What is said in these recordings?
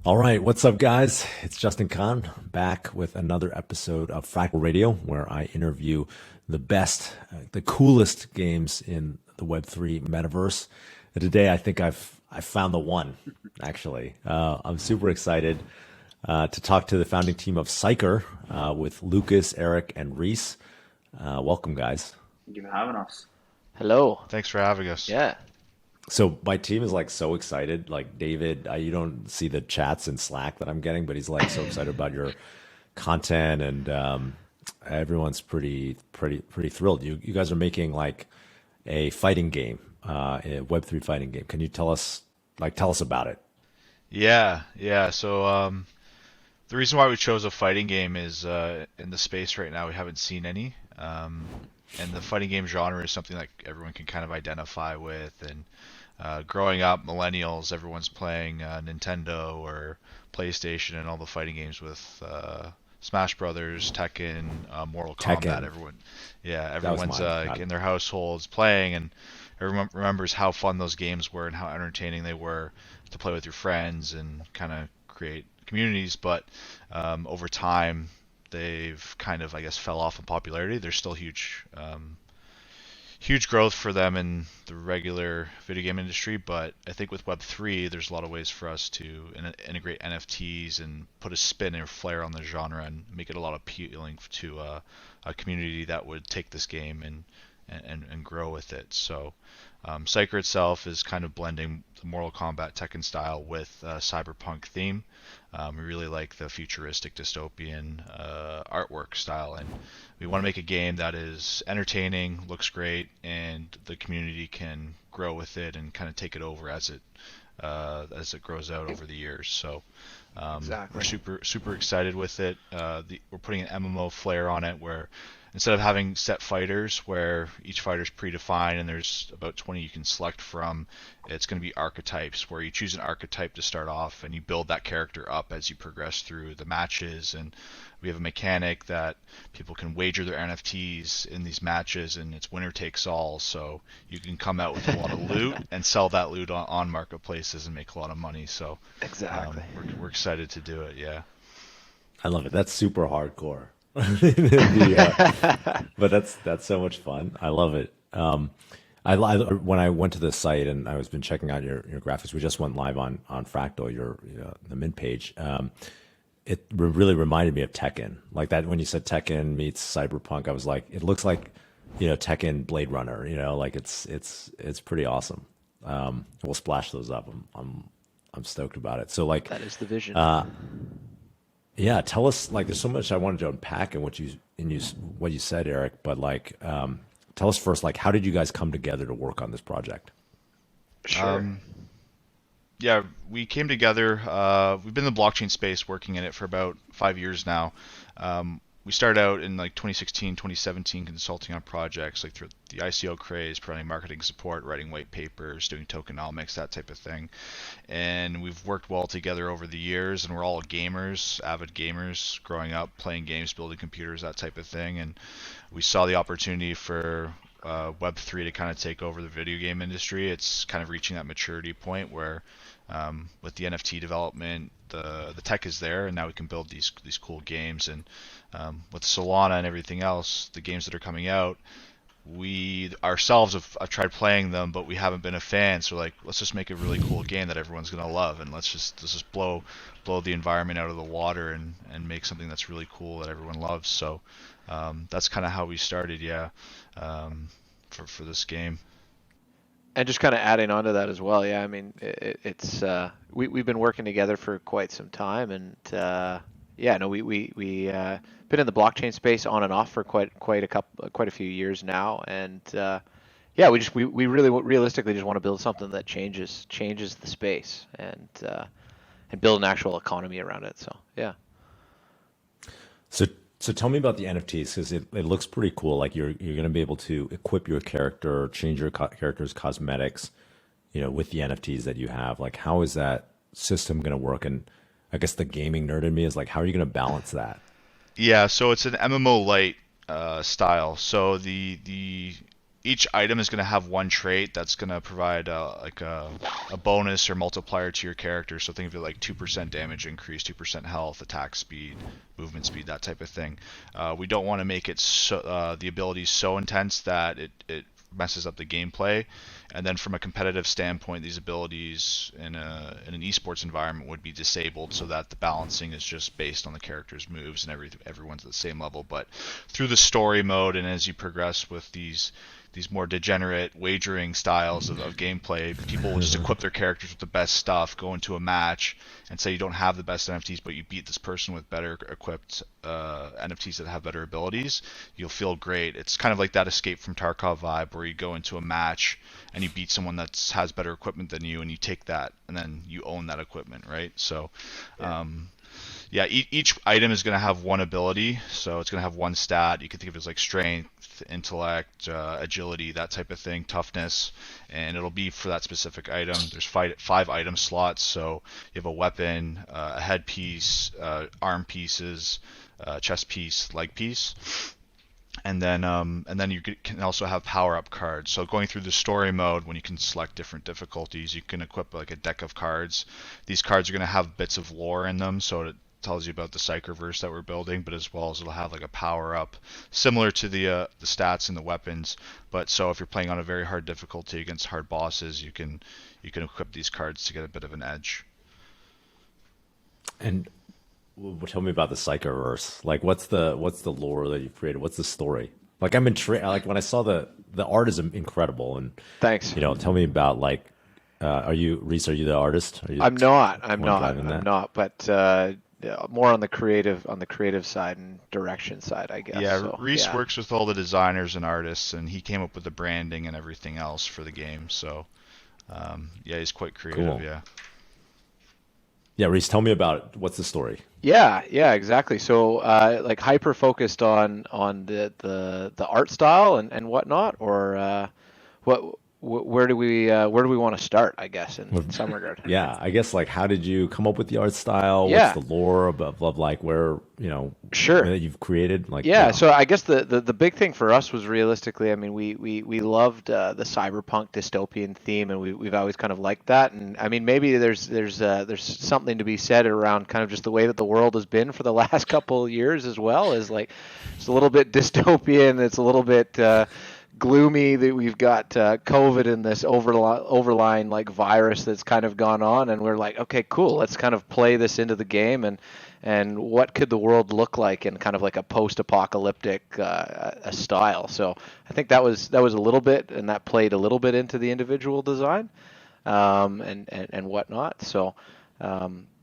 All right, what's up, guys? It's Justin Kahn back with another episode of Fractal Radio, where I interview the best, the coolest games in the Web3 metaverse. And today, I think I found the one. Actually, I'm super excited to talk to the founding team of Psyker with Lucas, Eric, and Reese. Welcome, guys. Thank you for having us. Hello. Thanks for having us. Yeah. So my team is like so excited. Like David, you don't see the chats in Slack that I'm getting, but he's like so excited about your content, and everyone's pretty thrilled. You guys are making like a fighting game, a Web3 fighting game. Can you tell us about it? Yeah. So the reason why we chose a fighting game is in the space right now we haven't seen any, and the fighting game genre is something that everyone can kind of identify with. And growing up, millennials, everyone's playing Nintendo or PlayStation and all the fighting games with Smash Brothers, Tekken, Mortal Kombat. Everyone's in their households playing, and everyone remembers how fun those games were and how entertaining they were to play with your friends and kind of create communities. But over time, they've kind of, I guess, fell off in popularity. There's still huge growth for them in the regular video game industry, but I think with Web3, there's a lot of ways for us to integrate NFTs and put a spin and flair on the genre and make it a lot appealing to a community that would take this game and grow with it. So Psyker itself is kind of blending the Mortal Kombat Tekken style with a cyberpunk theme. We really like the futuristic dystopian artwork style, and we want to make a game that is entertaining, looks great, and the community can grow with it and kind of take it over as it grows out over the years. So we're super excited with it. We're putting an MMO flair on it, where instead of having set fighters where each fighter is predefined and there's about 20 you can select from, it's going to be archetypes, where you choose an archetype to start off and you build that character up as you progress through the matches. And we have a mechanic that people can wager their NFTs in these matches, and it's winner takes all. So you can come out with a lot of loot and sell that loot on marketplaces and make a lot of money. So Exactly. we're excited to do it. Yeah. I love it. That's super hardcore. But that's so much fun. I love it. When I went to the site and I was been checking out your graphics, we just went live on Fractal, the min page. It really reminded me of Tekken. Like that, when you said Tekken meets Cyberpunk, I was like, it looks like, Tekken Blade Runner. Like it's pretty awesome. We'll splash those up. I'm stoked about it. So like That is the vision. yeah, tell us, like, there's so much I wanted to unpack in what you said, Eric, but like, tell us first, like, how did you guys come together to work on this project? Sure. Yeah, we came together. We've been in the blockchain space working in it for about 5 years now. We started out in like 2016, 2017 consulting on projects like through the ICO craze, providing marketing support, writing white papers, doing tokenomics, that type of thing. And we've worked well together over the years, and we're all gamers, avid gamers, growing up playing games, building computers, that type of thing. And we saw the opportunity for Web3 to kind of take over the video game industry. It's kind of reaching that maturity point where with the NFT development, the tech is there, and now we can build these cool games. And with Solana and everything else, the games that are coming out, we ourselves have tried playing them, but we haven't been a fan. So like, let's just make a really cool game that everyone's gonna love, and let's just blow the environment out of the water and make something that's really cool that everyone loves. So that's kind of how we started, for this game. And just kind of adding on to that as well. Yeah, I mean, it's we've been working together for quite some time, and we been in the blockchain space on and off for quite a few years now, and we really realistically just want to build something that changes the space and build an actual economy around it. So yeah. So tell me about the NFTs, because it looks pretty cool. Like you're going to be able to equip your character, change your character's cosmetics, with the NFTs that you have. Like, how is that system going to work? And I guess the gaming nerd in me is like, how are you going to balance that? Yeah, so it's an MMO light style. So the each item is going to have one trait that's going to provide like a bonus or multiplier to your character. So think of it like 2% damage increase, 2% health, attack speed, movement speed, that type of thing. We don't want to make it so, the abilities so intense that it messes up the gameplay. And then from a competitive standpoint, these abilities in an esports environment would be disabled so that the balancing is just based on the character's moves and everyone's at the same level. But through the story mode and as you progress with these more degenerate wagering styles of gameplay, people will just equip their characters with the best stuff, go into a match, and say you don't have the best NFTs, but you beat this person with better equipped NFTs that have better abilities. You'll feel great. It's kind of like that Escape from Tarkov vibe where you go into a match and you beat someone that has better equipment than you, and you take that, and then you own that equipment, right? So, yeah, each item is going to have one ability, so it's going to have one stat. You can think of it as like strength, intellect, agility, that type of thing, toughness, and it'll be for that specific item. There's five item slots, so you have a weapon, a headpiece, arm pieces, chest piece, leg piece. And then you can also have power-up cards. So going through the story mode, when you can select different difficulties, you can equip like a deck of cards. These cards are going to have bits of lore in them, so it tells you about the Psykerverse that we're building, but as well as it'll have like a power-up similar to the stats and the weapons. But so if you're playing on a very hard difficulty against hard bosses, you can equip these cards to get a bit of an edge. And tell me about the Psykerverse. Like, what's the lore that you've created? What's the story? Like, I'm intrigued. Like, when I saw the art is incredible, and Thanks. Tell me about like, Reese? Are you the artist? Are you I'm not. But more on the creative side and direction side, I guess. Yeah, So, Reese works with all the designers and artists, and he came up with the branding and everything else for the game. So, yeah, he's quite creative. Cool. Yeah. Yeah, Reese, tell me about what's the story. Yeah, exactly. So, like hyper focused on the art style and whatnot, or where do we want to start? I guess in some regard. Yeah, I guess like how did you come up with the art style? Yeah. What's the lore of like where Sure. that you've created? Like Yeah, so I guess the big thing for us was realistically, I mean, we loved the cyberpunk dystopian theme, and we've always kind of liked that. And I mean, maybe there's something to be said around kind of just the way that the world has been for the last couple of years as well. Is like it's a little bit dystopian, it's a little bit gloomy that we've got COVID and this overlying like virus that's kind of gone on, and we're like, okay, cool, let's kind of play this into the game, and what could the world look like in kind of like a post-apocalyptic style. So I think that was a little bit, and that played a little bit into the individual design and whatnot. So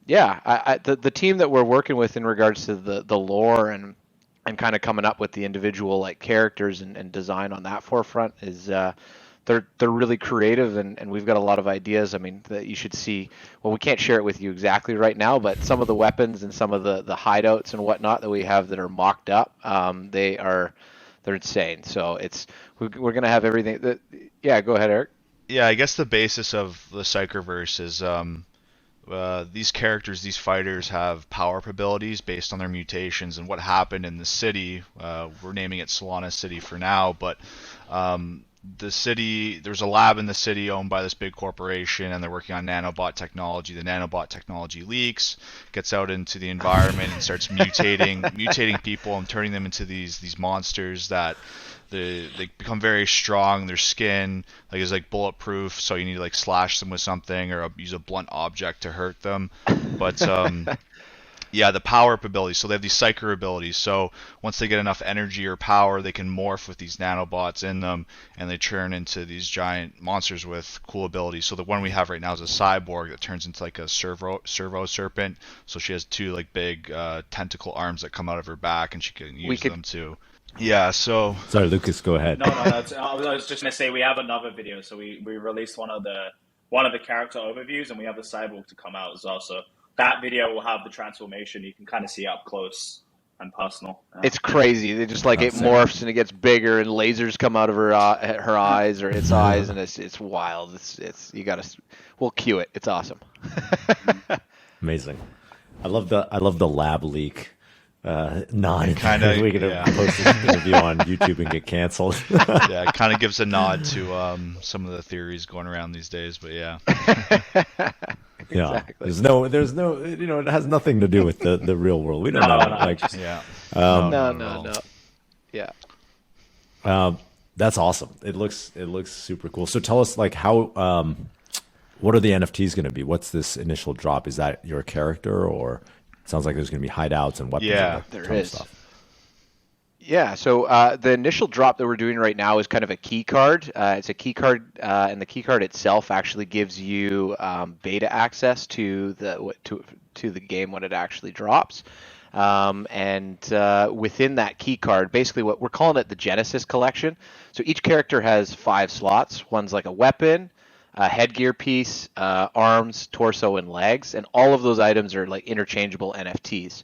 yeah, the team that we're working with in regards to the lore and kind of coming up with the individual like characters and design on that forefront is they're really creative, and we've got a lot of ideas. I mean, that you should see. Well, we can't share it with you exactly right now, but some of the weapons and some of the hideouts and whatnot that we have that are mocked up, they're insane. So we're gonna have everything. Yeah, go ahead, Eric. Yeah, I guess the basis of the Psykerverse is these characters, these fighters have power-up abilities based on their mutations, and what happened in the city, we're naming it Solana City for now, but the city, there's a lab in the city owned by this big corporation, and they're working on nanobot technology. The nanobot technology leaks, gets out into the environment, and starts mutating people and turning them into these monsters that they become very strong. Their skin is like bulletproof, so you need to like slash them with something or use a blunt object to hurt them. But yeah, the power-up abilities. So they have these Psyker abilities. So once they get enough energy or power, they can morph with these nanobots in them, and they turn into these giant monsters with cool abilities. So the one we have right now is a cyborg that turns into like a servo serpent. So she has two like big tentacle arms that come out of her back, and she can use them to. Yeah, so... Sorry, Lucas, go ahead. No, I was just going to say we have another video. So we released one of the character overviews, and we have the cyborg to come out as well. So that video will have the transformation. You can kind of see up close and personal. It's crazy. They just like it morphs and it gets bigger, and lasers come out of her eyes or its eyes, and it's wild. We'll cue it. It's awesome. Amazing. I love the lab leak nod. Kinda, We could yeah. post this interview on YouTube and get canceled. Yeah, it kind of gives a nod to some of the theories going around these days, but yeah. Yeah, Exactly. there's no, it has nothing to do with the real world. We don't No, know. no, Like, just Yeah. Um, No, not at no, all. no. Yeah. that's awesome. It looks super cool. So tell us, like, how, what are the NFTs going to be? What's this initial drop? Is that your character, or it sounds like there's going to be hideouts and weapons Yeah, and a there ton of is. stuff. Yeah, so the initial drop that we're doing right now is kind of a key card. It's a key card, and the key card itself actually gives you beta access to the game when it actually drops. And within that key card, basically what we're calling it the Genesis collection. So each character has 5 slots. One's like a weapon, a headgear piece, arms, torso, and legs, and all of those items are like interchangeable NFTs.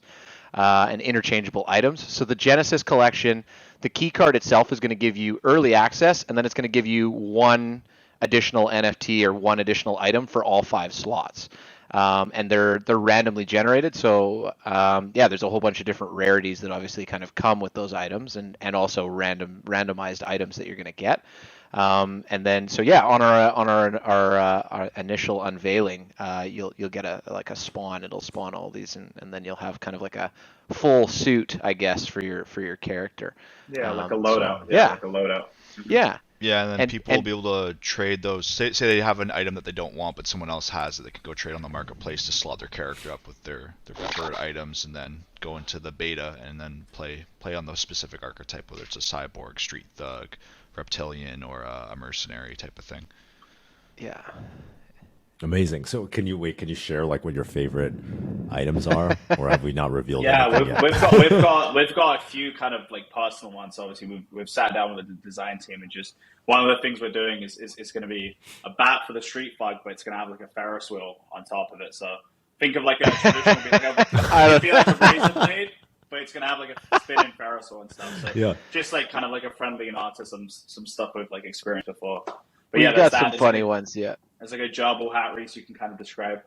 And interchangeable items. So the Genesis collection, the key card itself is going to give you early access, and then it's going to give you one additional NFT or one additional item for all 5 slots. And they're randomly generated. So yeah, there's a whole bunch of different rarities that obviously kind of come with those items, and also randomized items that you're going to get. And then so yeah, on our initial unveiling, you'll get a spawn. It'll spawn all these, and then you'll have kind of like a full suit, I guess, for your character. yeah, like a So loadout. yeah, Like a loadout. yeah, Yeah, and then and people will be able to trade those. Say they have an item that they don't want, but someone else has it. They can go trade on the marketplace to slot their character up with their preferred items, and then go into the beta and then play on the specific archetype, whether it's a cyborg, street thug, reptilian, or a mercenary type of thing. yeah. Amazing. So can you share like what your favorite items are, or have we not revealed Yeah, anything yet? we've got a few kind of like personal ones. Obviously, we've sat down with the design team, and just one of the things we're doing is going to be a bat for the street thug, but it's going to have like a Ferris wheel on top of it. So think of like a traditional, it'd be like a razor blade, but it's going to have like a spinning Ferris wheel and stuff. So Yeah. just like kind of like a friendly nod to some stuff we've like experienced before. But We've yeah, got that's some that. funny ones, yeah. There's like a gerbil hat race you can kind of describe.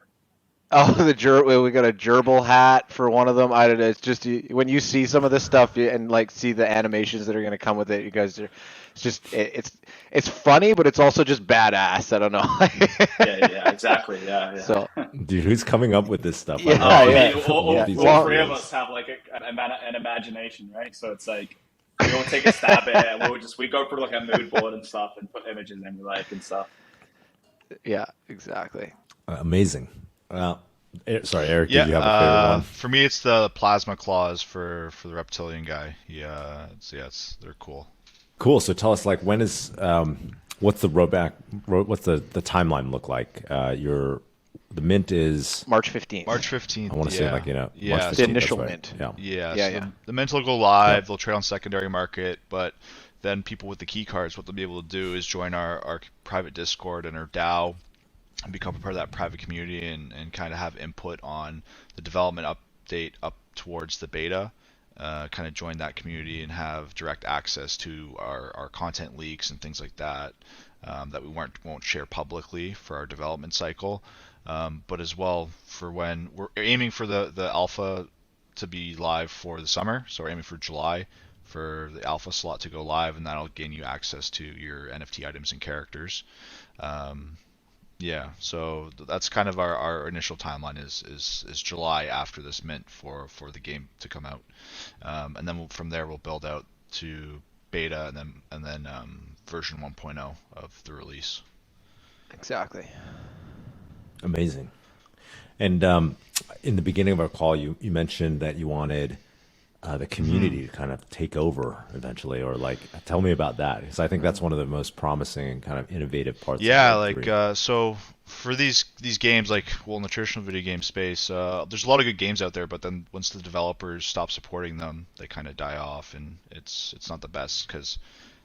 Oh, we got a gerbil hat for one of them. I don't know. It's just when you see some of this stuff and like see the animations that are going to come with it, you guys are. It's just it's funny, but it's also just badass. I don't know. Yeah, exactly. Yeah. So Dude, who's coming up with this stuff? Yeah, I yeah. mean, all Yeah. all three of us have like an imagination, right? So it's like we'll take a stab at it, and we go through like a mood board and stuff, and put images in we like and stuff. yeah, exactly. Amazing. Sorry, Eric. Yeah, Did you have a favorite one? for me it's the plasma claws for the reptilian guy. Yeah, they're cool. Cool. So tell us, like, when is what's the roadback? What's the timeline look like? The mint is March 15th. March 15th. I want to say like March 15th, The initial that's right. mint. Yeah. Yeah, Yeah, so yeah. The mint will go live. They'll trade on secondary market, but then people with the key cards, what they'll be able to do is join our private Discord and our DAO and become a part of that private community and kind of have input on the development update up towards the beta. Kind of join that community and have direct access to our content leaks and things like that that we won't share publicly for our development cycle. But as well for when we're aiming for the alpha to be live for the summer, so we're aiming for July for the alpha slot to go live, and that'll gain you access to your NFT items and characters. Yeah, so that's kind of our initial timeline is July after this mint for the game to come out, and then from there we'll build out to beta and then version 1.0 of the release. Exactly. Amazing. And in the beginning of our call, you mentioned that you wanted the community to kind of take over eventually, or like tell me about that, because I think that's one of the most promising and kind of innovative parts. Yeah, of like Web3. so for these games, like in the traditional video game space, there's a lot of good games out there, but then once the developers stop supporting them, they kind of die off, and it's not the best because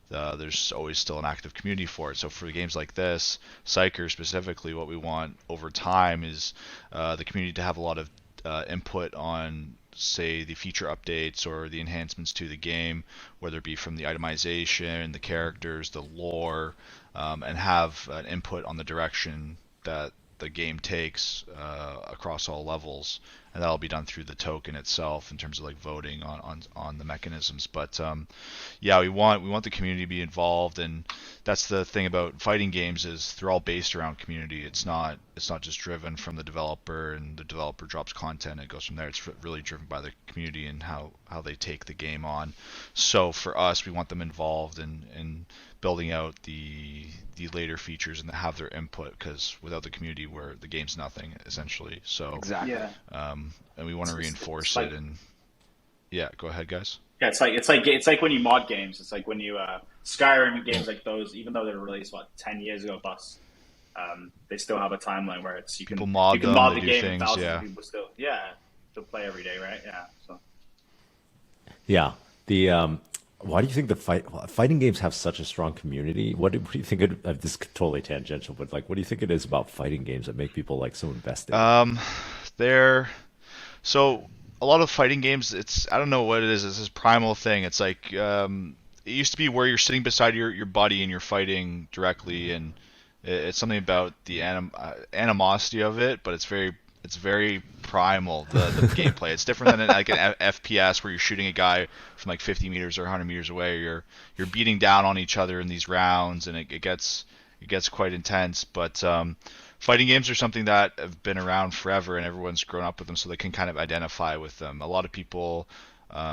there's always still an active community for it. So for games like this, Psyker specifically, what we want over time is the community to have a lot of input on, say, the feature updates or the enhancements to the game, whether it be from the itemization, the characters, the lore, and have an input on the direction that the game takes across all levels, and that'll be done through the token itself in terms of like voting on the mechanisms. But yeah, we want the community to be involved, and that's the thing about fighting games is they're all based around community. It's not just driven from the developer, and the developer drops content and it goes from there. It's really driven by the community and how they take the game on. So for us, we want them involved in building out the later features and have their input, because without the community, where the game's nothing essentially. So Exactly. Yeah. And we want to reinforce it. And yeah, go ahead, guys. Yeah, it's like when you mod games. It's like when you Skyrim games like those, even though they were released 10 years ago plus, they still have a timeline where it's you can mod the do game things, and thousands yeah. of people still play every day, right? Yeah. So Yeah. The why do you think the fighting games have such a strong community? What do you think this is totally tangential, but like, what do you think it is about fighting games that make people like so invested? So a lot of fighting games, I don't know what it is. It's this primal thing. It's like it used to be where you're sitting beside your buddy and you're fighting directly, and it's something about the animosity of it, but it's very primal, the gameplay. It's different than like an FPS where you're shooting a guy from like 50 meters or 100 meters away. You're beating down on each other in these rounds, and it gets quite intense. But fighting games are something that have been around forever, and everyone's grown up with them, so they can kind of identify with them. A lot of people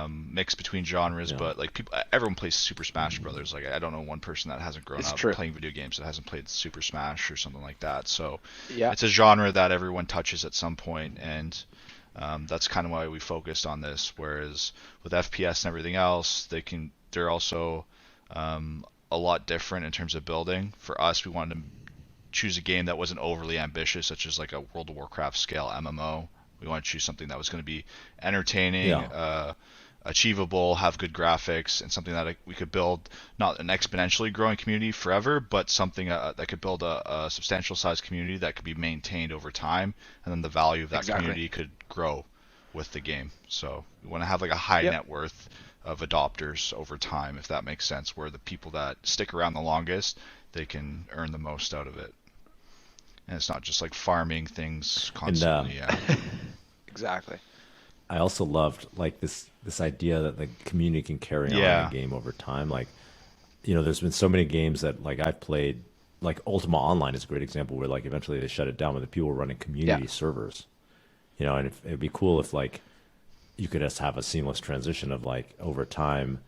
mix between genres, but like everyone plays Super Smash Brothers. Like I don't know one person that hasn't grown up playing video games that hasn't played Super Smash or something like that. So Yeah. it's a genre that everyone touches at some point, and that's kind of why we focused on this. Whereas with FPS and everything else, they're also a lot different in terms of building. For us, we wanted to choose a game that wasn't overly ambitious, such as like a World of Warcraft scale MMO. We want to choose something that was going to be entertaining, achievable, have good graphics, and something that we could build not an exponentially growing community forever, but something that could build a substantial size community that could be maintained over time, and then the value of that community could grow with the game. So we want to have like a high net worth of adopters over time, if that makes sense, where the people that stick around the longest, they can earn the most out of it. And it's not just like farming things constantly. Exactly. I also loved like this idea that the community can carry on the game over time. Like, there's been so many games that like I've played, like Ultima Online is a great example where like eventually they shut it down, but the people were running community servers. And it'd be cool if like you could just have a seamless transition of like over time.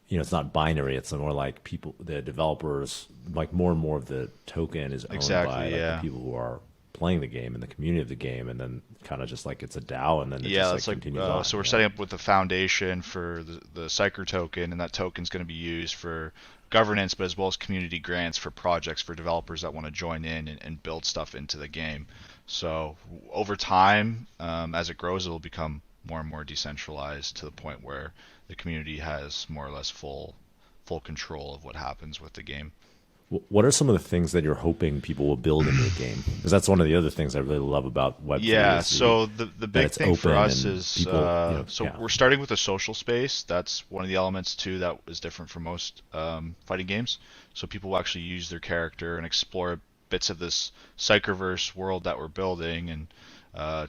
It's not binary. It's more like the developers, like more and more of the token is owned by the people who are playing the game and the community of the game, and then kind of just like it's a DAO, and then it just like continues on. So we're setting up with the foundation for the Psyker token, and that token is going to be used for governance, but as well as community grants for projects for developers that want to join in and build stuff into the game. So over time, as it grows, it will become more and more decentralized to the point where the community has more or less full control of what happens with the game. What are some of the things that you're hoping people will build in the game? Because that's one of the other things I really love about Web3. Yeah, so the big thing for us is people, we're starting with a social space. That's one of the elements too that is different from most fighting games. So people will actually use their character and explore bits of this Psykerverse world that we're building, and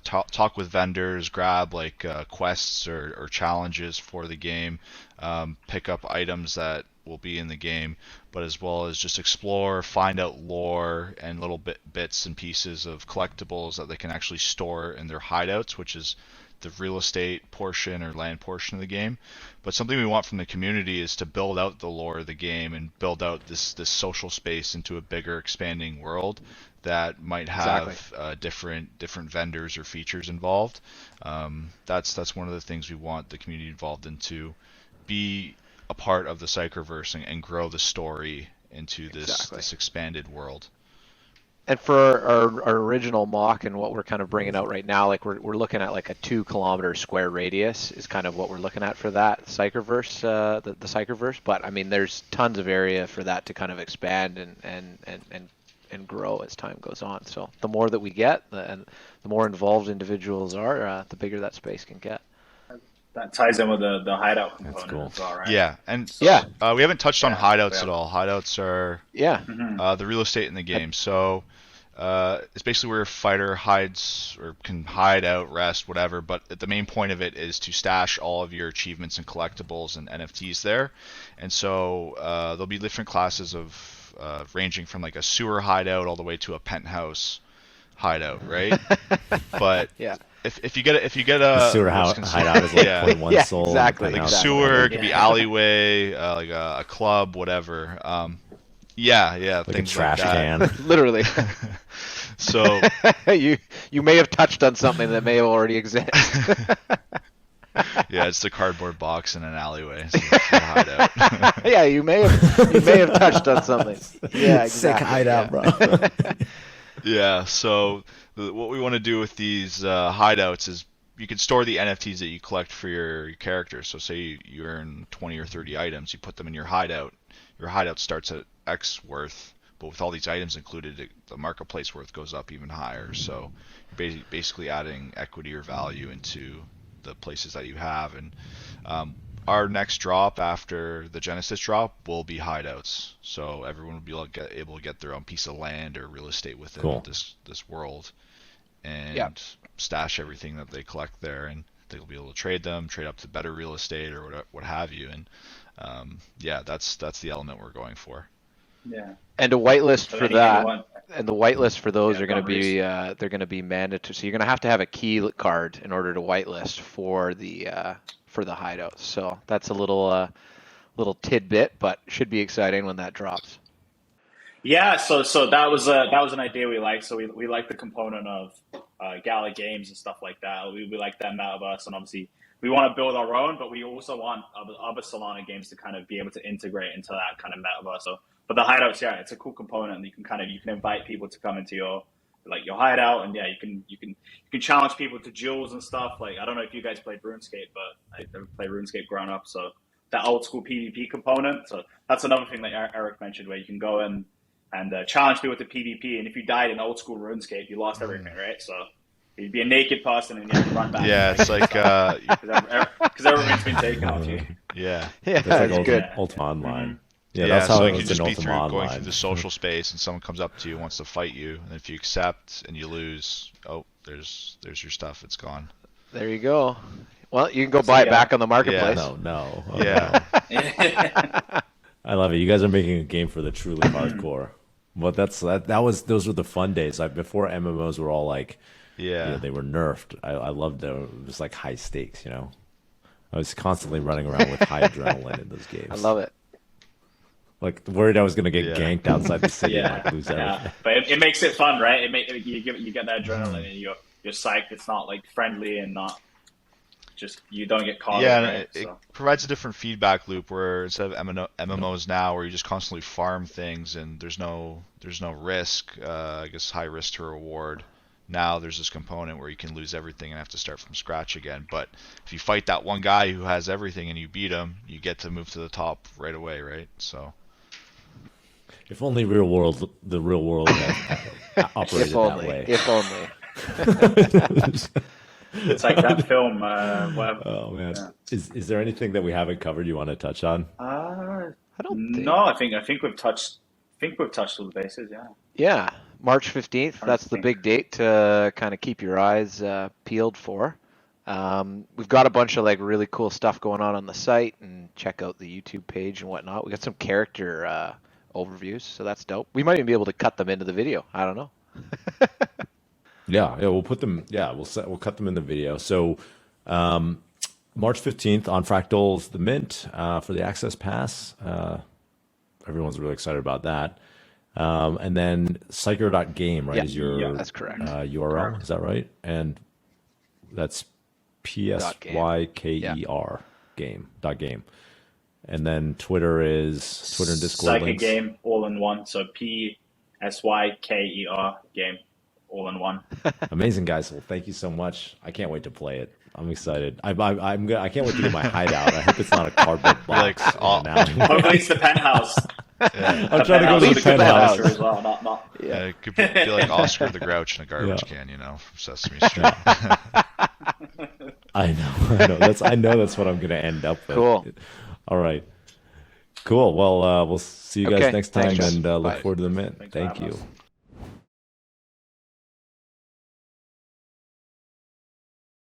talk with vendors, grab like quests or challenges for the game, pick up items that will be in the game, but as well as just explore, find out lore and little bits and pieces of collectibles that they can actually store in their hideouts, which is the real estate portion or land portion of the game. But something we want from the community is to build out the lore of the game and build out this social space into a bigger, expanding world that might have different vendors or features involved. That's one of the things we want the community involved in, to be a part of the Psykerverse and grow the story into this expanded world. And for our original mock and what we're kind of bringing out right now, like we're looking at like a 2 kilometer square radius is kind of what we're looking at for that Psykerverse, the Psykerverse. But I mean, there's tons of area for that to kind of expand and grow as time goes on. So the more that we get, and the more involved individuals are, the bigger that space can get. That ties in with the hideout component. That's cool. As well, right? Yeah, and we haven't touched on hideouts at all. Hideouts are the real estate in the game. So It's basically where a fighter hides or can hide out, rest, whatever. But the main point of it is to stash all of your achievements and collectibles and NFTs there. And so there'll be different classes of ranging from like a sewer hideout all the way to a penthouse hideout, right? But Yeah. if you get a The sewer hideout is like yeah. 0.1 Yeah, soul. exactly, the like penthouse. sewer, it could be Yeah. alleyway, like a club, whatever. Yeah, Like a things trash like that. can. Literally. So you may have touched on something that may have already existed. yeah, it's the cardboard box in an alleyway. So it's a hideout. Yeah, you may have touched on something. Yeah, exactly. Sick hideout, yeah. bro. Yeah, so what we want to do with these hideouts is you can store the NFTs that you collect for your character. So say you earn 20 or 30 items, you put them in your hideout. Your hideout starts at X worth, but with all these items included, the marketplace worth goes up even higher. So you're basically adding equity or value into the places that you have. And our next drop after the Genesis drop will be hideouts. So everyone will be able to get their own piece of land or real estate within Cool. this world and Yep. stash everything that they collect there, and they'll be able to trade up to better real estate or what have you. And yeah, that's the element we're going for. Yeah. And a whitelist So for anything that. you want- And the whitelist for those Yeah, are going to boundaries. be they're going to be mandatory. So you're going to have a key card in order to whitelist for the hideouts. So that's a little tidbit, but should be exciting when that drops. Yeah, so that was an idea we liked. So we like the component of Gala games and stuff like that. We like that metaverse, and obviously we want to build our own, but we also want other Solana games to kind of be able to integrate into that kind of metaverse. So, but the hideouts, yeah, it's a cool component. You can invite people to come into your hideout, and yeah, you can challenge people to duels and stuff. Like, I don't know if you guys played RuneScape, but I never played RuneScape growing up, so that old school PvP component. So that's another thing that Eric mentioned, where you can go in and challenge people to PvP, and if you died in old school RuneScape, you lost everything, right? So you'd be a naked person and you have to run back. Yeah, it's like because everything's been taken off you. yeah. Yeah, That's like good. Ultima Online. Mhm. Yeah, Yeah, that's how so it it was could just in be Ultima through going Online. through the social space, and someone comes up to you and wants to fight you, and if you accept and you lose, oh, there's your stuff, it's gone. There you go. Well, you can go buy it yeah. back on the marketplace. No. Oh, Yeah. no. I love it. You guys are making a game for the truly hardcore. But those were the fun days. Before MMOs were all like, Yeah. they were nerfed. I loved it. It was like high stakes, I was constantly running around with high adrenaline in those games. I love it. Like worried I was gonna get Yeah. ganked outside the city and like lose everything. Yeah, but it makes it fun, right? You get that adrenaline, and you're psyched. It's not like friendly and not just you don't get caught. Yeah, in and it, it so. provides a different feedback loop where instead of MMOs now, where you just constantly farm things and there's no risk, I guess high risk to reward. Now there's this component where you can lose everything and have to start from scratch again. But if you fight that one guy who has everything and you beat him, you get to move to the top right away, right? So If only the real world had operated If that only. way. If only. It's like that film. Whatever. Oh man, Yeah. is there anything that we haven't covered you want to touch on? I don't think. No, I think we've touched. All the bases. Yeah. Yeah, March 15th. That's the think. big date to kind of keep your eyes peeled for. We've got a bunch of like really cool stuff going on the site, and check out the YouTube page and whatnot. We got some character overviews, so that's dope. We might even be able to cut them into the video. I don't know. Yeah, we'll put them. Yeah, we'll cut them in the video. So, March 15th on Fractal's the mint for the access pass. Everyone's really excited about that. And then psyker.game, right? Yeah, is your yeah, that's correct. URL? Is that right? And that's PSYKER game. And then Twitter and Discord Psyker links. game all in one. So PSYKER game all in one. Amazing, guys. Well, thank you so much. I can't wait to play it. I'm excited. I can't wait to get my hideout. I hope it's not a cardboard box. like, in an alleyway. Hopefully it's the penthouse. yeah, I'm trying to go to the penthouse. as well. Not. it could be like Oscar the Grouch in a garbage can, from Sesame Street. I know. I know that's what I'm going to end up with. Cool. All right. Cool. Well, we'll see you guys Okay. next time, Thanks, Jess. and look Bye. forward to the mint. Thanks for Thank having you. us.